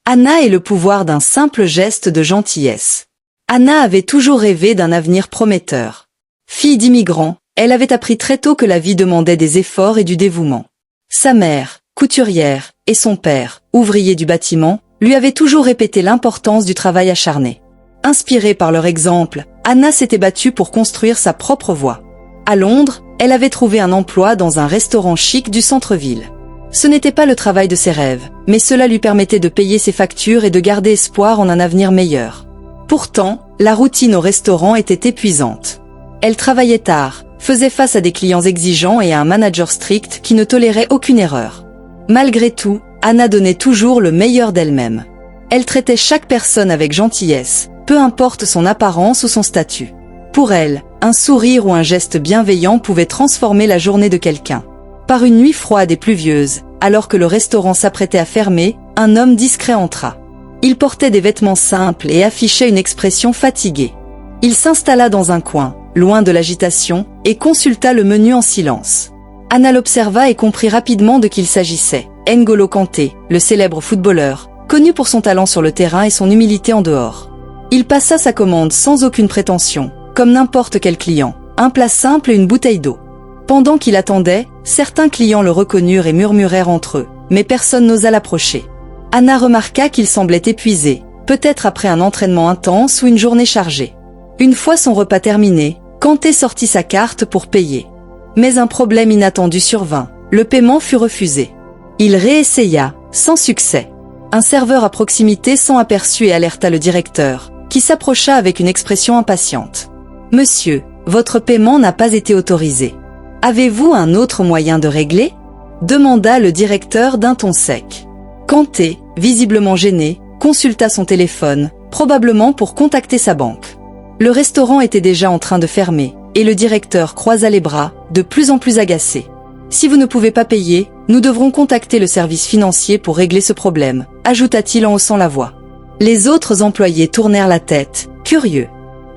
Anna et le pouvoir d'un simple geste de gentillesse. Anna avait toujours rêvé d'un avenir prometteur. Fille d'immigrants, elle avait appris très tôt que la vie demandait des efforts et du dévouement. Sa mère, couturière, et son père, ouvrier du bâtiment, lui avaient toujours répété l'importance du travail acharné. Inspirée par leur exemple, Anna s'était battue pour construire sa propre voie. À Londres, elle avait trouvé un emploi dans un restaurant chic du centre-ville. Ce n'était pas le travail de ses rêves, mais cela lui permettait de payer ses factures et de garder espoir en un avenir meilleur. Pourtant, la routine au restaurant était épuisante. Elle travaillait tard, faisait face à des clients exigeants et à un manager strict qui ne tolérait aucune erreur. Malgré tout, Anna donnait toujours le meilleur d'elle-même. Elle traitait chaque personne avec gentillesse, peu importe son apparence ou son statut. Pour elle, un sourire ou un geste bienveillant pouvait transformer la journée de quelqu'un. Par une nuit froide et pluvieuse, alors que le restaurant s'apprêtait à fermer, un homme discret entra. Il portait des vêtements simples et affichait une expression fatiguée. Il s'installa dans un coin, loin de l'agitation, et consulta le menu en silence. Anna l'observa et comprit rapidement de qui il s'agissait. N'Golo Kanté, le célèbre footballeur, connu pour son talent sur le terrain et son humilité en dehors. Il passa sa commande sans aucune prétention, comme n'importe quel client, un plat simple et une bouteille d'eau. Pendant qu'il attendait, certains clients le reconnurent et murmurèrent entre eux, mais personne n'osa l'approcher. Anna remarqua qu'il semblait épuisé, peut-être après un entraînement intense ou une journée chargée. Une fois son repas terminé, Kanté sortit sa carte pour payer. Mais un problème inattendu survint, le paiement fut refusé. Il réessaya, sans succès. Un serveur à proximité s'en aperçut et alerta le directeur, qui s'approcha avec une expression impatiente. « Monsieur, votre paiement n'a pas été autorisé. Avez-vous un autre moyen de régler ?» demanda le directeur d'un ton sec. Kanté, visiblement gêné, consulta son téléphone, probablement pour contacter sa banque. Le restaurant était déjà en train de fermer, et le directeur croisa les bras, de plus en plus agacé. « Si vous ne pouvez pas payer, nous devrons contacter le service financier pour régler ce problème », ajouta-t-il en haussant la voix. Les autres employés tournèrent la tête, curieux.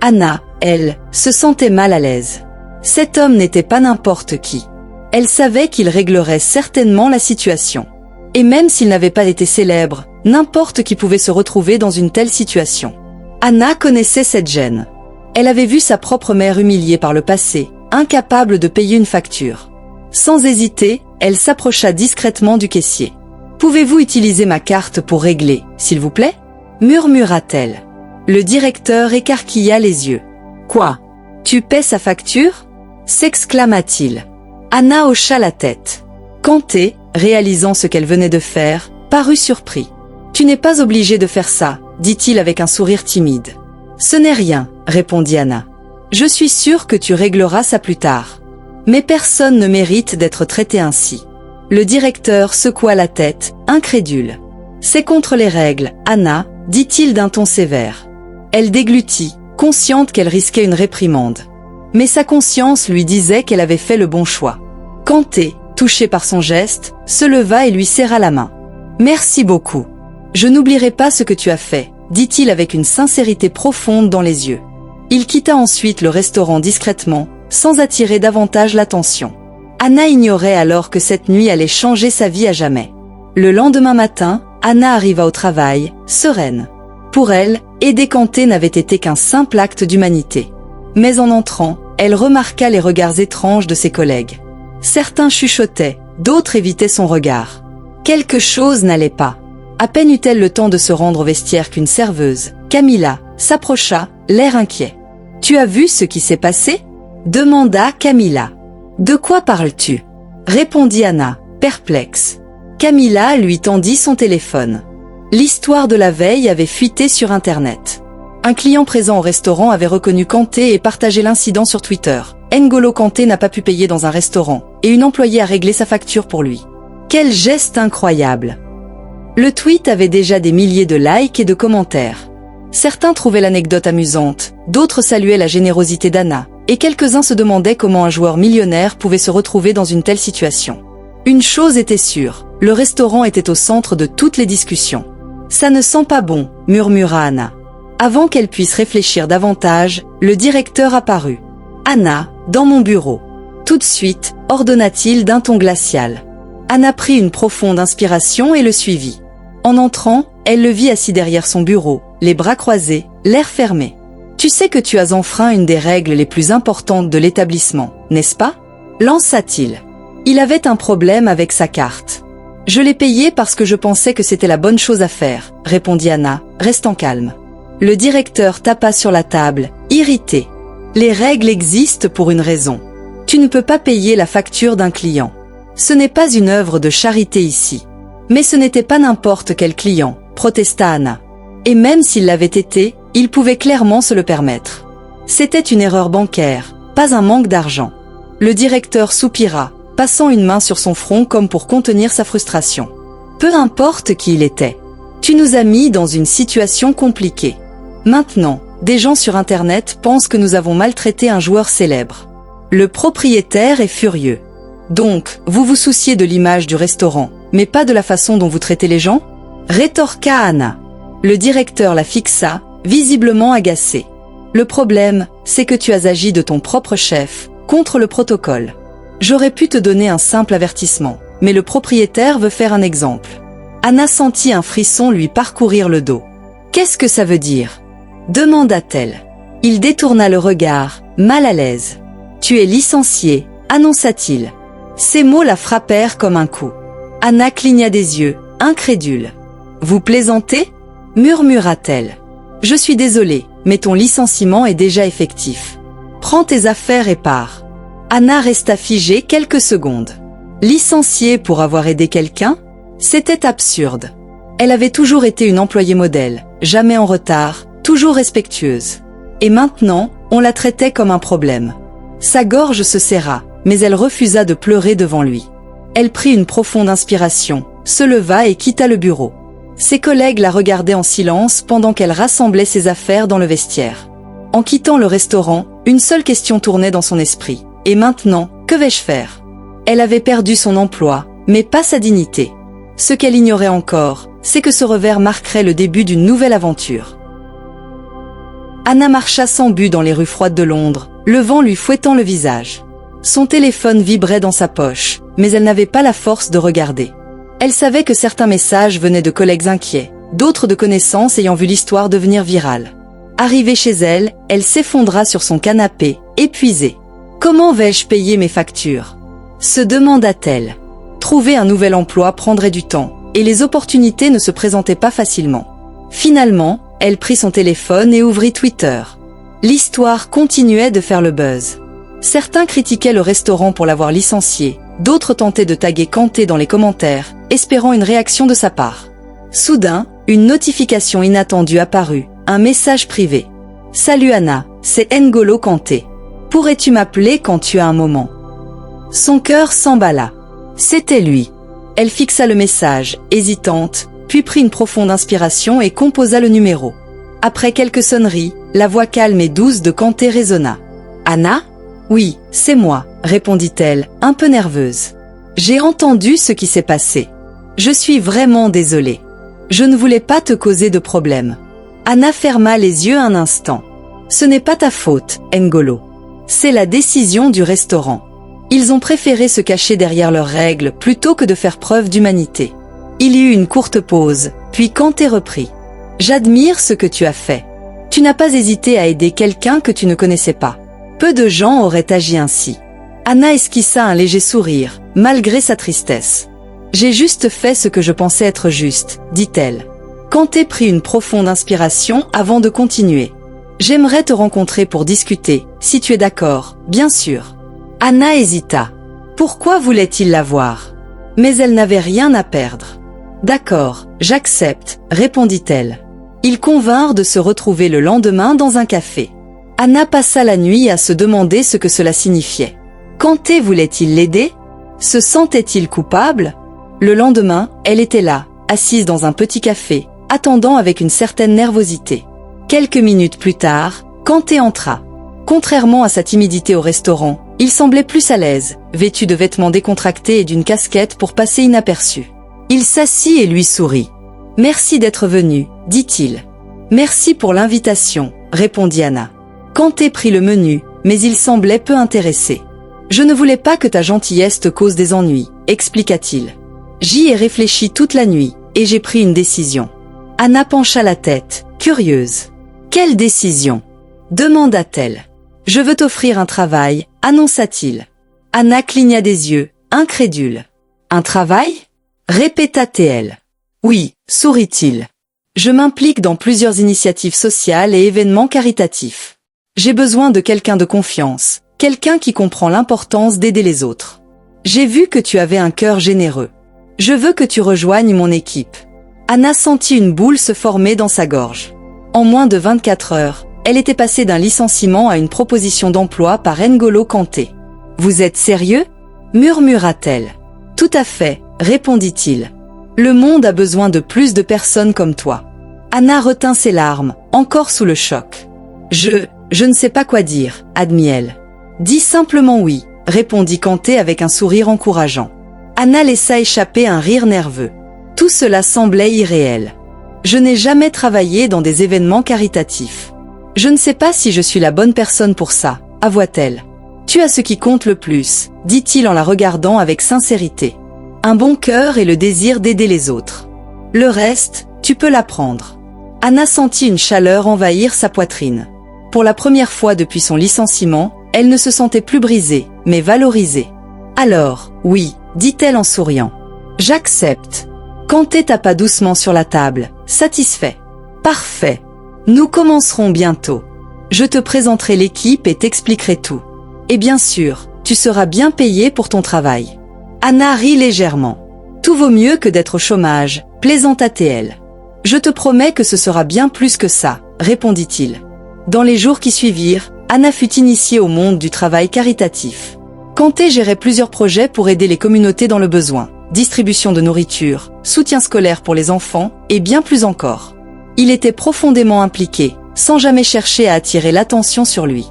Anna, elle, se sentait mal à l'aise. Cet homme n'était pas n'importe qui. Elle savait qu'il réglerait certainement la situation. Et même s'il n'avait pas été célèbre, n'importe qui pouvait se retrouver dans une telle situation. Anna connaissait cette gêne. Elle avait vu sa propre mère humiliée par le passé, incapable de payer une facture. Sans hésiter, elle s'approcha discrètement du caissier. « Pouvez-vous utiliser ma carte pour régler, s'il vous plaît ?» murmura-t-elle. Le directeur écarquilla les yeux. « Quoi? Tu paies sa facture ?» s'exclama-t-il. Anna hocha la tête. Kanté, réalisant ce qu'elle venait de faire, parut surpris. « Tu n'es pas obligé de faire ça, » dit-il avec un sourire timide. « Ce n'est rien, » répondit Anna. « Je suis sûre que tu régleras ça plus tard. » Mais personne ne mérite d'être traité ainsi. Le directeur secoua la tête, incrédule. « C'est contre les règles, Anna, » dit-il d'un ton sévère. Elle déglutit, consciente qu'elle risquait une réprimande. Mais sa conscience lui disait qu'elle avait fait le bon choix. Kanté, touché par son geste, se leva et lui serra la main. « Merci beaucoup. Je n'oublierai pas ce que tu as fait, » dit-il avec une sincérité profonde dans les yeux. Il quitta ensuite le restaurant discrètement, sans attirer davantage l'attention. Anna ignorait alors que cette nuit allait changer sa vie à jamais. Le lendemain matin, Anna arriva au travail, sereine. Pour elle, aider Kanté n'avait été qu'un simple acte d'humanité. Mais en entrant, elle remarqua les regards étranges de ses collègues. Certains chuchotaient, d'autres évitaient son regard. Quelque chose n'allait pas. À peine eut-elle le temps de se rendre au vestiaire qu'une serveuse, Camilla, s'approcha, l'air inquiet. « Tu as vu ce qui s'est passé ?» demanda Camilla. « De quoi parles-tu » répondit Anna, perplexe. Camilla lui tendit son téléphone. L'histoire de la veille avait fuité sur Internet. Un client présent au restaurant avait reconnu Kanté et partagé l'incident sur Twitter. N'Golo Kanté n'a pas pu payer dans un restaurant, et une employée a réglé sa facture pour lui. Quel geste incroyable! Le tweet avait déjà des milliers de likes et de commentaires. Certains trouvaient l'anecdote amusante, d'autres saluaient la générosité d'Anna, et quelques-uns se demandaient comment un joueur millionnaire pouvait se retrouver dans une telle situation. Une chose était sûre, le restaurant était au centre de toutes les discussions. « Ça ne sent pas bon », murmura Anna. Avant qu'elle puisse réfléchir davantage, le directeur apparut. « Anna, dans mon bureau. » Tout de suite, ordonna-t-il d'un ton glacial. Anna prit une profonde inspiration et le suivit. En entrant, Elle le vit assis derrière son bureau, les bras croisés, l'air fermé. « Tu sais que tu as enfreint une des règles les plus importantes de l'établissement, n'est-ce pas ?» lança-t-il. Il avait un problème avec sa carte. « Je l'ai payée parce que je pensais que c'était la bonne chose à faire », répondit Anna, restant calme. Le directeur tapa sur la table, irrité. « Les règles existent pour une raison. Tu ne peux pas payer la facture d'un client. Ce n'est pas une œuvre de charité ici. » Mais ce n'était pas n'importe quel client, protesta Anna. Et même s'il l'avait été, il pouvait clairement se le permettre. C'était une erreur bancaire, pas un manque d'argent. Le directeur soupira, passant une main sur son front comme pour contenir sa frustration. Peu importe qui il était. Tu nous as mis dans une situation compliquée. Maintenant, des gens sur Internet pensent que nous avons maltraité un joueur célèbre. Le propriétaire est furieux. Donc, vous vous souciez de l'image du restaurant, mais pas de la façon dont vous traitez les gens ? Rétorqua Anna. Le directeur la fixa, visiblement agacé. Le problème, c'est que tu as agi de ton propre chef, contre le protocole. J'aurais pu te donner un simple avertissement, mais le propriétaire veut faire un exemple. Anna sentit un frisson lui parcourir le dos. Qu'est-ce que ça veut dire ? Demanda-t-elle. Il détourna le regard, mal à l'aise. Tu es licencié, annonça-t-il. Ces mots la frappèrent comme un coup. Anna cligna des yeux, incrédule. Vous plaisantez ? Murmura-t-elle. Je suis désolée, mais ton licenciement est déjà effectif. Prends tes affaires et pars. Anna resta figée quelques secondes. Licenciée pour avoir aidé quelqu'un ? C'était absurde. Elle avait toujours été une employée modèle, jamais en retard, toujours respectueuse. Et maintenant, on la traitait comme un problème. Sa gorge se serra, mais elle refusa de pleurer devant lui. Elle prit une profonde inspiration, se leva et quitta le bureau. Ses collègues la regardaient en silence pendant qu'elle rassemblait ses affaires dans le vestiaire. En quittant le restaurant, une seule question tournait dans son esprit. Et maintenant, que vais-je faire ? Elle avait perdu son emploi, mais pas sa dignité. Ce qu'elle ignorait encore, c'est que ce revers marquerait le début d'une nouvelle aventure. Anna marcha sans but dans les rues froides de Londres, le vent lui fouettant le visage. Son téléphone vibrait dans sa poche, mais elle n'avait pas la force de regarder. Elle savait que certains messages venaient de collègues inquiets, d'autres de connaissances ayant vu l'histoire devenir virale. Arrivée chez elle, elle s'effondra sur son canapé, épuisée. « Comment vais-je payer mes factures ?» se demanda-t-elle. Trouver un nouvel emploi prendrait du temps, et les opportunités ne se présentaient pas facilement. Finalement, elle prit son téléphone et ouvrit Twitter. L'histoire continuait de faire le buzz. Certains critiquaient le restaurant pour l'avoir licencié, d'autres tentaient de taguer Kanté dans les commentaires, espérant une réaction de sa part. Soudain, une notification inattendue apparut, un message privé. « Salut Anna, c'est N'Golo Kanté. Pourrais-tu m'appeler quand tu as un moment ?» Son cœur s'emballa. C'était lui. Elle fixa le message, hésitante, puis prit une profonde inspiration et composa le numéro. Après quelques sonneries, la voix calme et douce de Kanté résonna. « Anna ? Oui, c'est moi, répondit-elle, un peu nerveuse. J'ai entendu ce qui s'est passé. Je suis vraiment désolée. Je ne voulais pas te causer de problème. Anna ferma les yeux un instant. Ce n'est pas ta faute, N'Golo. C'est la décision du restaurant. Ils ont préféré se cacher derrière leurs règles plutôt que de faire preuve d'humanité. Il y eut une courte pause, puis Kanté reprit. J'admire ce que tu as fait. Tu n'as pas hésité à aider quelqu'un que tu ne connaissais pas. Peu de gens auraient agi ainsi. Anna esquissa un léger sourire, malgré sa tristesse. J'ai juste fait ce que je pensais être juste, dit-elle. Kanté prit une profonde inspiration avant de continuer. J'aimerais te rencontrer pour discuter, si tu es d'accord, bien sûr. Anna hésita. Pourquoi voulait-il la voir ? Mais elle n'avait rien à perdre. D'accord, j'accepte, répondit-elle. Ils convinrent de se retrouver le lendemain dans un café. Anna passa la nuit à se demander ce que cela signifiait. Kanté voulait-il l'aider ? Se sentait-il coupable ? Le lendemain, elle était là, assise dans un petit café, attendant avec une certaine nervosité. Quelques minutes plus tard, Kanté entra. Contrairement à sa timidité au restaurant, il semblait plus à l'aise, vêtu de vêtements décontractés et d'une casquette pour passer inaperçu. Il s'assit et lui sourit. « Merci d'être venu, dit-il. »« Merci pour l'invitation, » répondit Anna. Kanté prit le menu, mais il semblait peu intéressé. « Je ne voulais pas que ta gentillesse te cause des ennuis, » expliqua-t-il. « J'y ai réfléchi toute la nuit, et j'ai pris une décision. Anna pencha la tête, curieuse. Quelle décision? Demanda-t-elle. Je veux t'offrir un travail, annonça-t-il. Anna cligna des yeux, incrédule. Un travail? Répéta-t-elle. Oui, sourit-il. Je m'implique dans plusieurs initiatives sociales et événements caritatifs. J'ai besoin de quelqu'un de confiance, quelqu'un qui comprend l'importance d'aider les autres. J'ai vu que tu avais un cœur généreux. Je veux que tu rejoignes mon équipe. Anna sentit une boule se former dans sa gorge. En moins de 24 heures, elle était passée d'un licenciement à une proposition d'emploi par N'Golo Kanté. « Vous êtes sérieux ?» murmura-t-elle. « Tout à fait, » répondit-il. « Le monde a besoin de plus de personnes comme toi. » Anna retint ses larmes, encore sous le choc. « Je ne sais pas quoi dire, » admit-elle. « Dis simplement oui, » répondit Kanté avec un sourire encourageant. Anna laissa échapper un rire nerveux. Tout cela semblait irréel. « Je n'ai jamais travaillé dans des événements caritatifs. Je ne sais pas si je suis la bonne personne pour ça, » avoua-t-elle. « Tu as ce qui compte le plus, » dit-il en la regardant avec sincérité. « Un bon cœur et le désir d'aider les autres. Le reste, tu peux l'apprendre. » Anna sentit une chaleur envahir sa poitrine. Pour la première fois depuis son licenciement, elle ne se sentait plus brisée, mais valorisée. « Alors, oui, » dit-elle en souriant. « J'accepte. » Kanté tapa doucement sur la table, satisfait. « Parfait. Nous commencerons bientôt. Je te présenterai l'équipe et t'expliquerai tout. Et bien sûr, tu seras bien payé pour ton travail. » Anna rit légèrement. « Tout vaut mieux que d'être au chômage, » plaisanta-t-elle. « Je te promets que ce sera bien plus que ça, » répondit-il. Dans les jours qui suivirent, Anna fut initiée au monde du travail caritatif. Kanté gérait plusieurs projets pour aider les communautés dans le besoin. Distribution de nourriture, soutien scolaire pour les enfants, et bien plus encore. Il était profondément impliqué, sans jamais chercher à attirer l'attention sur lui.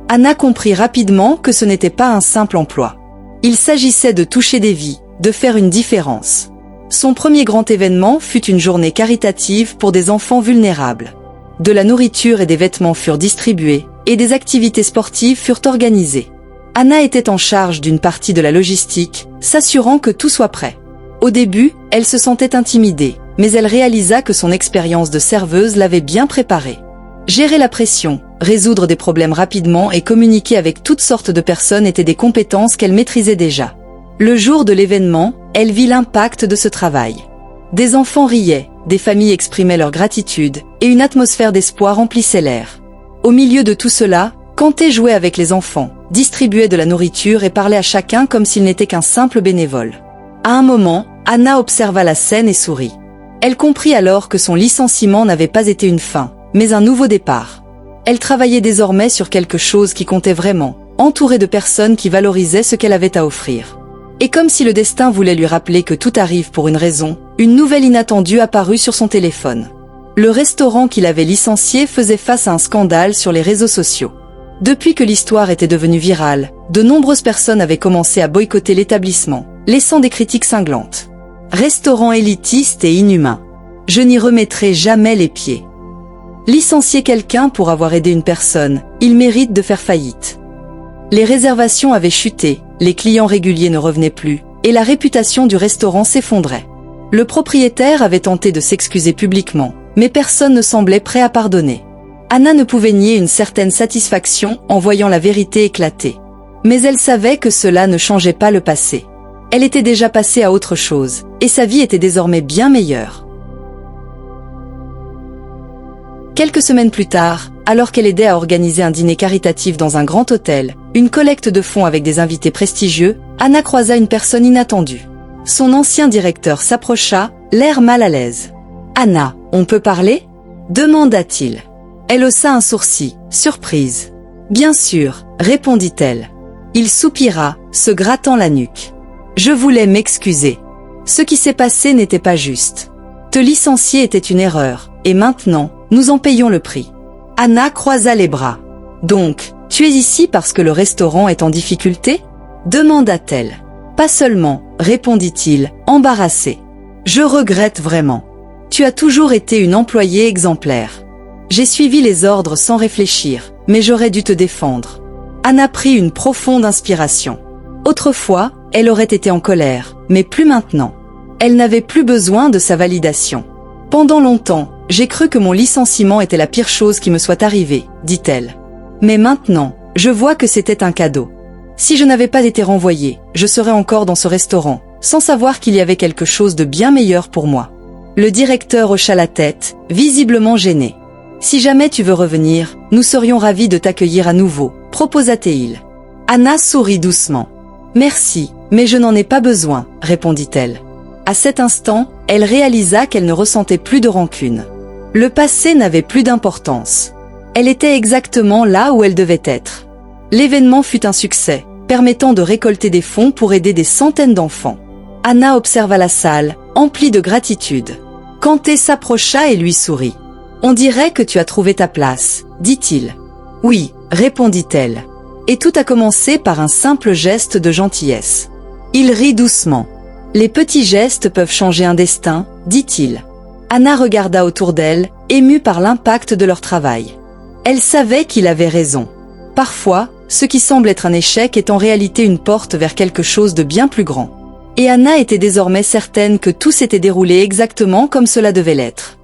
Anna comprit rapidement que ce n'était pas un simple emploi. Il s'agissait de toucher des vies, de faire une différence. Son premier grand événement fut une journée caritative pour des enfants vulnérables. De la nourriture et des vêtements furent distribués, et des activités sportives furent organisées. Anna était en charge d'une partie de la logistique, s'assurant que tout soit prêt. Au début, elle se sentait intimidée, mais elle réalisa que son expérience de serveuse l'avait bien préparée. Gérer la pression, résoudre des problèmes rapidement et communiquer avec toutes sortes de personnes étaient des compétences qu'elle maîtrisait déjà. Le jour de l'événement, elle vit l'impact de ce travail. Des enfants riaient, des familles exprimaient leur gratitude, et une atmosphère d'espoir remplissait l'air. Au milieu de tout cela, Kanté jouait avec les enfants, distribuait de la nourriture et parlait à chacun comme s'il n'était qu'un simple bénévole. À un moment, Anna observa la scène et sourit. Elle comprit alors que son licenciement n'avait pas été une fin, mais un nouveau départ. Elle travaillait désormais sur quelque chose qui comptait vraiment, entourée de personnes qui valorisaient ce qu'elle avait à offrir. Et comme si le destin voulait lui rappeler que tout arrive pour une raison, une nouvelle inattendue apparut sur son téléphone. Le restaurant qui l'avait licencié faisait face à un scandale sur les réseaux sociaux. Depuis que l'histoire était devenue virale, de nombreuses personnes avaient commencé à boycotter l'établissement, laissant des critiques cinglantes. Restaurant élitiste et inhumain. Je n'y remettrai jamais les pieds. Licencier quelqu'un pour avoir aidé une personne, il mérite de faire faillite. Les réservations avaient chuté, les clients réguliers ne revenaient plus, et la réputation du restaurant s'effondrait. Le propriétaire avait tenté de s'excuser publiquement, mais personne ne semblait prêt à pardonner. Anna ne pouvait nier une certaine satisfaction en voyant la vérité éclater. Mais elle savait que cela ne changeait pas le passé. Elle était déjà passée à autre chose, et sa vie était désormais bien meilleure. Quelques semaines plus tard, alors qu'elle aidait à organiser un dîner caritatif dans un grand hôtel, une collecte de fonds avec des invités prestigieux, Anna croisa une personne inattendue. Son ancien directeur s'approcha, l'air mal à l'aise. « Anna, on peut parler ?» demanda-t-il. Elle haussa un sourcil, surprise. « Bien sûr, » répondit-elle. Il soupira, se grattant la nuque. « Je voulais m'excuser. Ce qui s'est passé n'était pas juste. Te licencier était une erreur, et maintenant, nous en payons le prix. » Anna croisa les bras. « Donc, tu es ici parce que le restaurant est en difficulté ?» demanda-t-elle. « Pas seulement, » répondit-il, embarrassé. « Je regrette vraiment. Tu as toujours été une employée exemplaire. J'ai suivi les ordres sans réfléchir, mais j'aurais dû te défendre. » Anna prit une profonde inspiration. Autrefois, elle aurait été en colère, mais plus maintenant. Elle n'avait plus besoin de sa validation. Pendant longtemps, j'ai cru que mon licenciement était la pire chose qui me soit arrivée, dit-elle. Mais maintenant, je vois que c'était un cadeau. Si je n'avais pas été renvoyée, je serais encore dans ce restaurant, sans savoir qu'il y avait quelque chose de bien meilleur pour moi. Le directeur hocha la tête, visiblement gêné. Si jamais tu veux revenir, nous serions ravis de t'accueillir à nouveau, proposa-t-il. Anna sourit doucement. Merci, mais je n'en ai pas besoin, répondit-elle. À cet instant, elle réalisa qu'elle ne ressentait plus de rancune. Le passé n'avait plus d'importance. Elle était exactement là où elle devait être. L'événement fut un succès, permettant de récolter des fonds pour aider des centaines d'enfants. Anna observa la salle, emplie de gratitude. Kanté s'approcha et lui sourit. « On dirait que tu as trouvé ta place, dit-il. »« Oui, répondit-elle. Et tout a commencé par un simple geste de gentillesse. » Il rit doucement. « Les petits gestes peuvent changer un destin, dit-il. » Anna regarda autour d'elle, émue par l'impact de leur travail. Elle savait qu'il avait raison. Parfois, ce qui semble être un échec est en réalité une porte vers quelque chose de bien plus grand. Et Anna était désormais certaine que tout s'était déroulé exactement comme cela devait l'être.